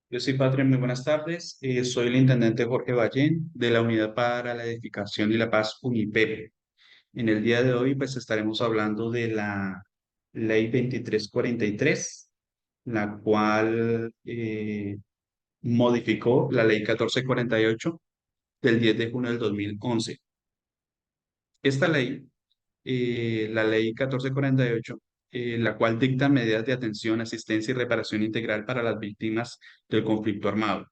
Yo soy Patria, muy buenas tardes. Soy el intendente Jorge Ballén de la Unidad para la Edificación y la Paz UNIPEP. En el día de hoy pues estaremos hablando de la Ley 2343, la cual modificó la Ley 1448 del 10 de junio del 2011. Esta ley, la Ley 1448, la cual dicta medidas de atención, asistencia y reparación integral para las víctimas del conflicto armado.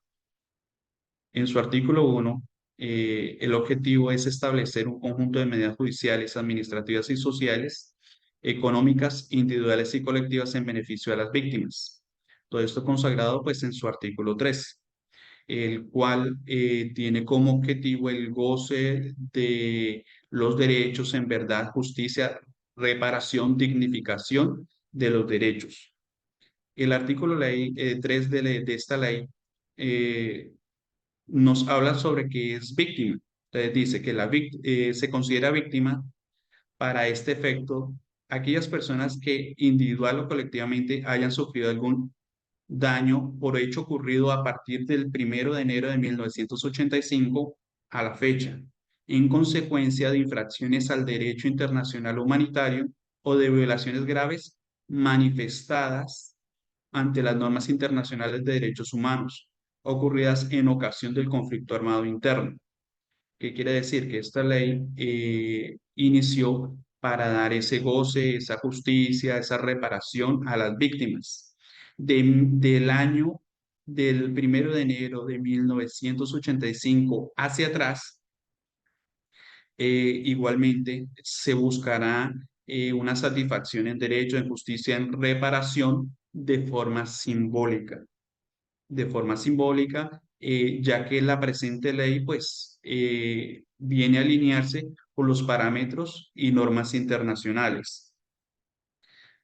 En su artículo 1, el objetivo es establecer un conjunto de medidas judiciales, administrativas y sociales, económicas, individuales y colectivas en beneficio de las víctimas. Todo esto consagrado pues en su artículo 3, el cual tiene como objetivo el goce de los derechos en verdad, justicia, reparación, dignificación de los derechos. El artículo ley, 3 de esta ley eh, nos habla sobre que es víctima. Entonces dice que se considera víctima para este efecto aquellas personas que individual o colectivamente hayan sufrido algún daño por hecho ocurrido a partir del 1 de enero de 1985 a la fecha, en consecuencia de infracciones al derecho internacional humanitario o de violaciones graves manifestadas ante las normas internacionales de derechos humanos ocurridas en ocasión del conflicto armado interno. ¿Qué quiere decir? Que esta ley inició para dar ese goce, esa justicia, esa reparación a las víctimas. Del año del 1 de enero de 1985 hacia atrás, igualmente se buscará una satisfacción en derecho, en justicia, en reparación de forma simbólica, ya que la presente ley pues viene a alinearse con los parámetros y normas internacionales.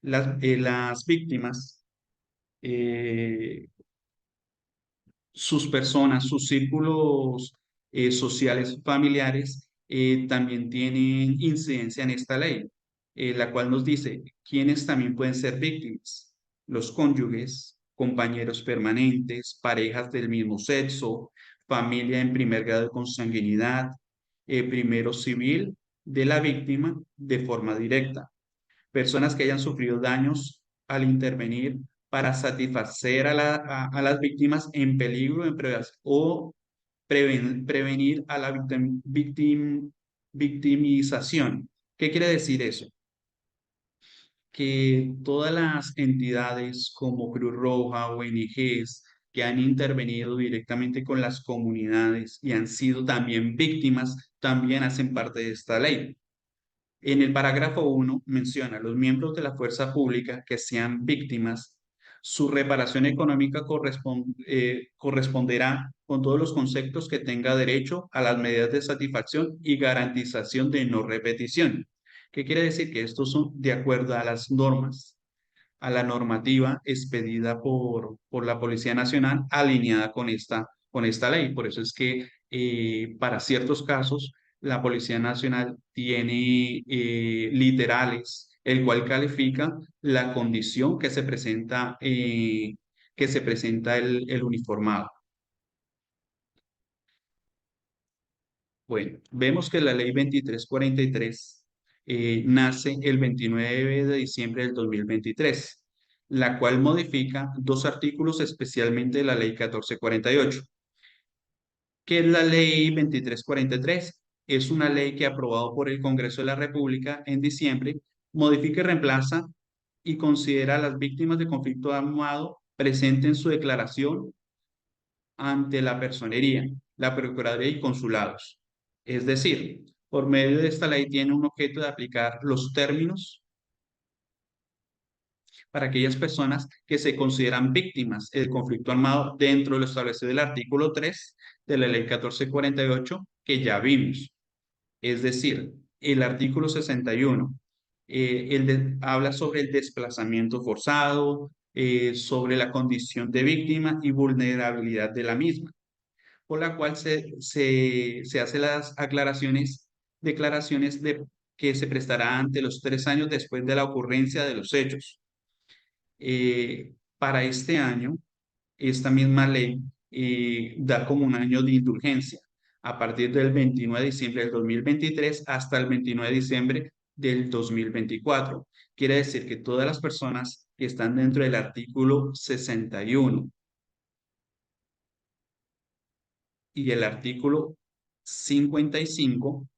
Las víctimas, eh, sus personas, sus círculos sociales familiares también tienen incidencia en esta ley, la cual nos dice quiénes también pueden ser víctimas: los cónyuges, compañeros permanentes, parejas del mismo sexo, familia en primer grado de consanguinidad, primero civil de la víctima de forma directa, personas que hayan sufrido daños al intervenir para satisfacer a las víctimas en peligro o prevenir a la victimización. ¿Qué quiere decir eso? Que todas las entidades como Cruz Roja, ONGs, que han intervenido directamente con las comunidades y han sido también víctimas, también hacen parte de esta ley. En el parágrafo 1 menciona: los miembros de la fuerza pública que sean víctimas, su reparación económica corresponderá con todos los conceptos que tenga derecho a las medidas de satisfacción y garantización de no repetición. ¿Qué quiere decir? Que estos son de acuerdo a las normas, a la normativa expedida por la Policía Nacional, alineada con esta ley. Por eso es que para ciertos casos la Policía Nacional tiene literales, el cual califica la condición que se presenta el uniformado. Bueno, vemos que la ley 2343 nace el 29 de diciembre del 2023, la cual modifica dos artículos especialmente de la ley 1448. ¿Qué es la ley 2343? Es una ley que aprobado por el Congreso de la República en diciembre modifica y reemplaza y considera a las víctimas de conflicto armado presente en su declaración ante la personería, la Procuraduría y consulados. Es decir, por medio de esta ley tiene un objeto de aplicar los términos para aquellas personas que se consideran víctimas del conflicto armado dentro de lo establecido del artículo 3 de la ley 1448 que ya vimos. Es decir, el artículo 61 habla sobre el desplazamiento forzado, sobre la condición de víctima y vulnerabilidad de la misma, por la cual se hace las declaraciones que se prestará ante los 3 años después de la ocurrencia de los hechos. Para este año, esta misma ley da como un año de indulgencia a partir del 29 de diciembre del 2023 hasta el 29 de diciembre del 2024. Quiere decir que todas las personas que están dentro del artículo 61 y el artículo 55,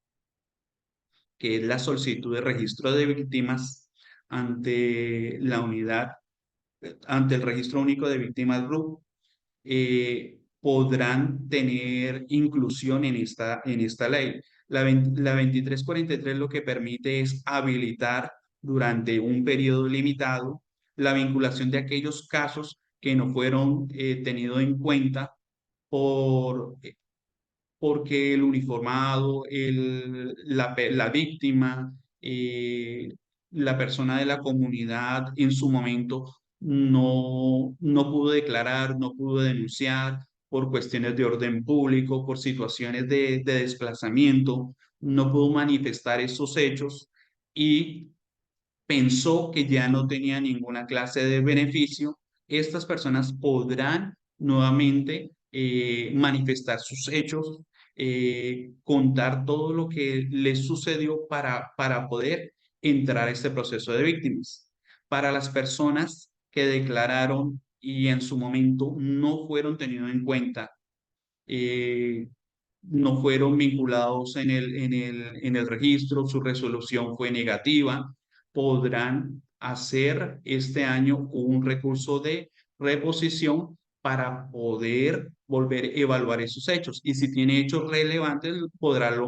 que es la solicitud de registro de víctimas ante la unidad, ante el registro único de víctimas RUC, podrán tener inclusión en esta ley. La 2343 lo que permite es habilitar durante un periodo limitado la vinculación de aquellos casos que no fueron tenidos en cuenta por porque el uniformado, la víctima, la persona de la comunidad en su momento no pudo declarar, no pudo denunciar por cuestiones de orden público, por situaciones de desplazamiento, no pudo manifestar esos hechos y pensó que ya no tenía ninguna clase de beneficio. Estas personas podrán nuevamente manifestar sus hechos, contar todo lo que les sucedió para poder entrar a este proceso de víctimas. Para las personas que declararon y en su momento no fueron tenidos en cuenta, eh, no fueron vinculados en el registro, su resolución fue negativa, podrán hacer este año un recurso de reposición para poder volver a evaluar esos hechos. Y si tiene hechos relevantes, poderlo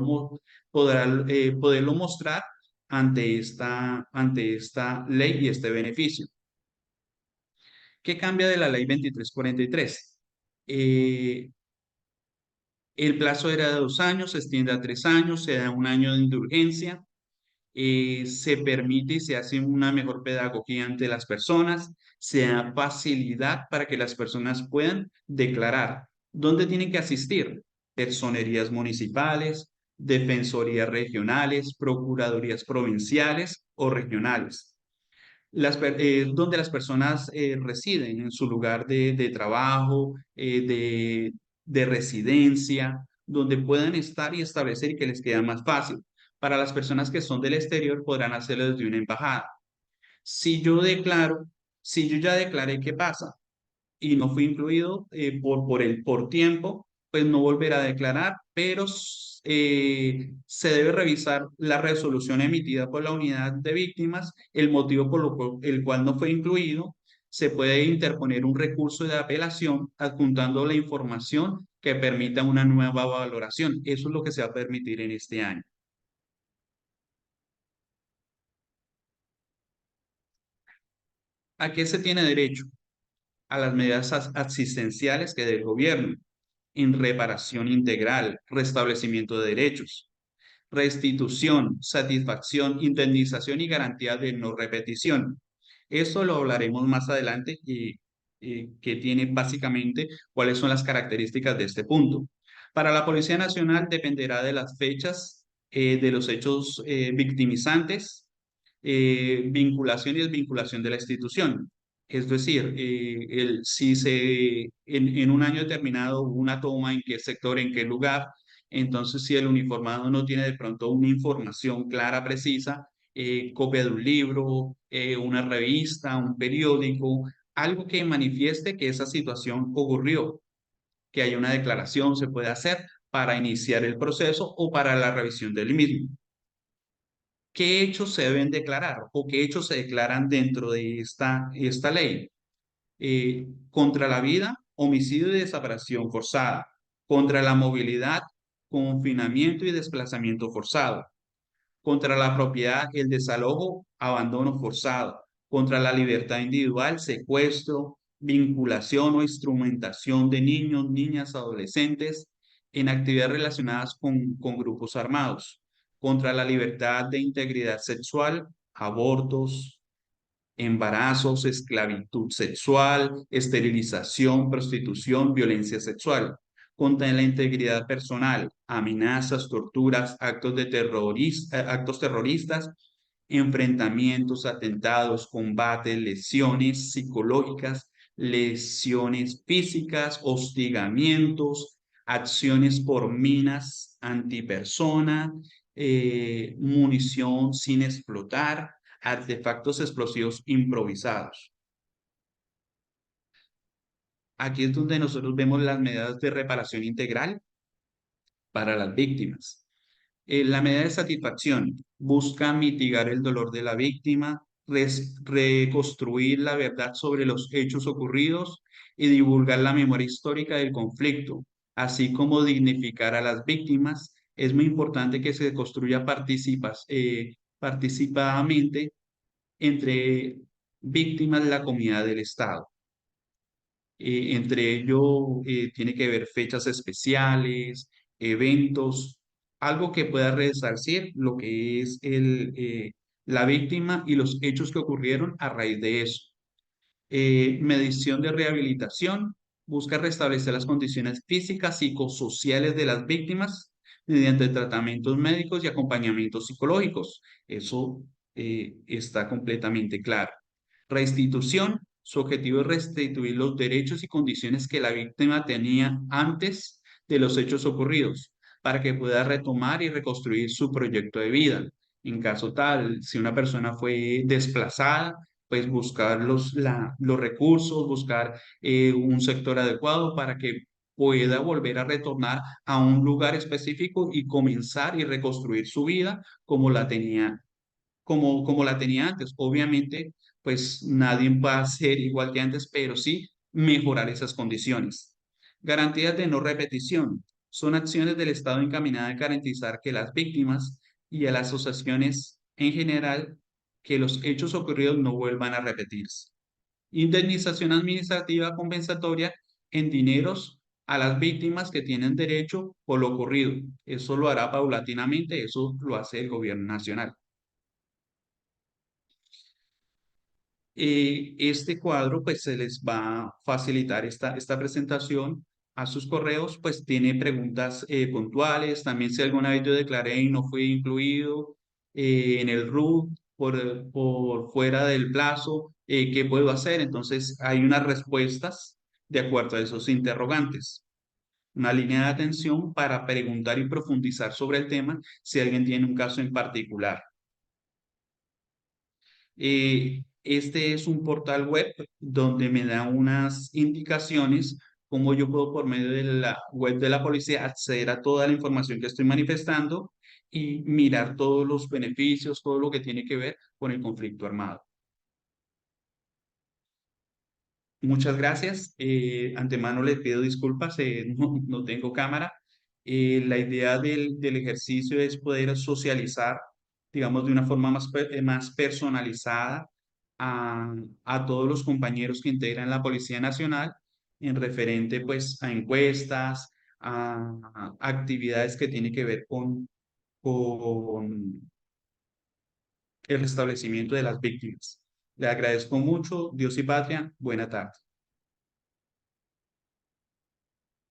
mostrar ante esta ley y este beneficio. ¿Qué cambia de la ley 2343? El plazo era de 2 años, se extiende a 3 años, se da un año de indulgencia, se permite y se hace una mejor pedagogía ante las personas, se da facilidad para que las personas puedan declarar. ¿Dónde tienen que asistir? Personerías municipales, defensorías regionales, procuradurías provinciales o regionales donde las personas residen en su lugar de trabajo, de residencia, donde puedan estar y establecer y que les queda más fácil. Para las personas que son del exterior podrán hacerlo desde una embajada. Si yo declaro, si yo ya declaré, ¿qué pasa? Y no fue incluido por tiempo, pues no volverá a declarar, pero se debe revisar la resolución emitida por la unidad de víctimas, el motivo por el cual no fue incluido. Se puede interponer un recurso de apelación adjuntando la información que permita una nueva valoración. Eso es lo que se va a permitir en este año. ¿A qué se tiene derecho? A las medidas asistenciales que dé el gobierno en reparación integral, restablecimiento de derechos, restitución, satisfacción, indemnización y garantía de no repetición. Esto lo hablaremos más adelante y que tiene básicamente cuáles son las características de este punto. Para la Policía Nacional dependerá de las fechas de los hechos victimizantes, vinculación y desvinculación de la institución. Es decir, si en un año determinado hubo una toma, en qué sector, en qué lugar, entonces si el uniformado no tiene de pronto una información clara, precisa, copia de un libro, una revista, un periódico, algo que manifieste que esa situación ocurrió, que haya una declaración, se puede hacer para iniciar el proceso o para la revisión del mismo. ¿Qué hechos se deben declarar o qué hechos se declaran dentro de esta ley? Contra la vida, homicidio y desaparición forzada, contra la movilidad, confinamiento y desplazamiento forzado, contra la propiedad, el desalojo, abandono forzado, contra la libertad individual, secuestro, vinculación o instrumentación de niños, niñas, adolescentes en actividades relacionadas con grupos armados, contra la libertad de integridad sexual, abortos, embarazos, esclavitud sexual, esterilización, prostitución, violencia sexual, contra la integridad personal, amenazas, torturas, actos terroristas, enfrentamientos, atentados, combates, lesiones psicológicas, lesiones físicas, hostigamientos, acciones por minas antipersona, munición sin explotar, artefactos explosivos improvisados. Aquí es donde nosotros vemos las medidas de reparación integral para las víctimas. La medida de satisfacción busca mitigar el dolor de la víctima, reconstruir la verdad sobre los hechos ocurridos y divulgar la memoria histórica del conflicto, así como dignificar a las víctimas. Es muy importante que se construya participadamente entre víctimas de la comunidad del Estado. Entre ello tiene que ver fechas especiales, eventos, algo que pueda resarcir lo que es la víctima y los hechos que ocurrieron a raíz de eso. Medición de rehabilitación busca restablecer las condiciones físicas, psicosociales de las víctimas mediante tratamientos médicos y acompañamientos psicológicos. Eso está completamente claro. Restitución, su objetivo es restituir los derechos y condiciones que la víctima tenía antes de los hechos ocurridos, para que pueda retomar y reconstruir su proyecto de vida. En caso tal, si una persona fue desplazada, pues buscar los recursos, buscar un sector adecuado para que pueda volver a retornar a un lugar específico y comenzar y reconstruir su vida como la tenía antes. Obviamente, pues nadie va a ser igual que antes, pero sí mejorar esas condiciones. Garantías de no repetición. Son acciones del Estado encaminadas a garantizar que las víctimas y a las asociaciones en general, que los hechos ocurridos no vuelvan a repetirse. Indemnización administrativa compensatoria en dineros a las víctimas que tienen derecho por lo ocurrido. Eso lo hará paulatinamente, eso lo hace el gobierno nacional. Este cuadro pues se les va a facilitar esta presentación a sus correos, pues tiene preguntas puntuales, también si alguna vez yo declaré y no fui incluido en el RUT por fuera del plazo, ¿qué puedo hacer? Entonces hay unas respuestas de acuerdo a esos interrogantes. Una línea de atención para preguntar y profundizar sobre el tema si alguien tiene un caso en particular. Este es un portal web donde me da unas indicaciones cómo yo puedo por medio de la web de la policía acceder a toda la información que estoy manifestando y mirar todos los beneficios, todo lo que tiene que ver con el conflicto armado. Muchas gracias. Antemano les pido disculpas, no tengo cámara. La idea del ejercicio es poder socializar, digamos, de una forma más personalizada a todos los compañeros que integran la Policía Nacional en referente, pues, a encuestas, a actividades que tienen que ver con el restablecimiento de las víctimas. Le agradezco mucho. Dios y patria. Buena tarde.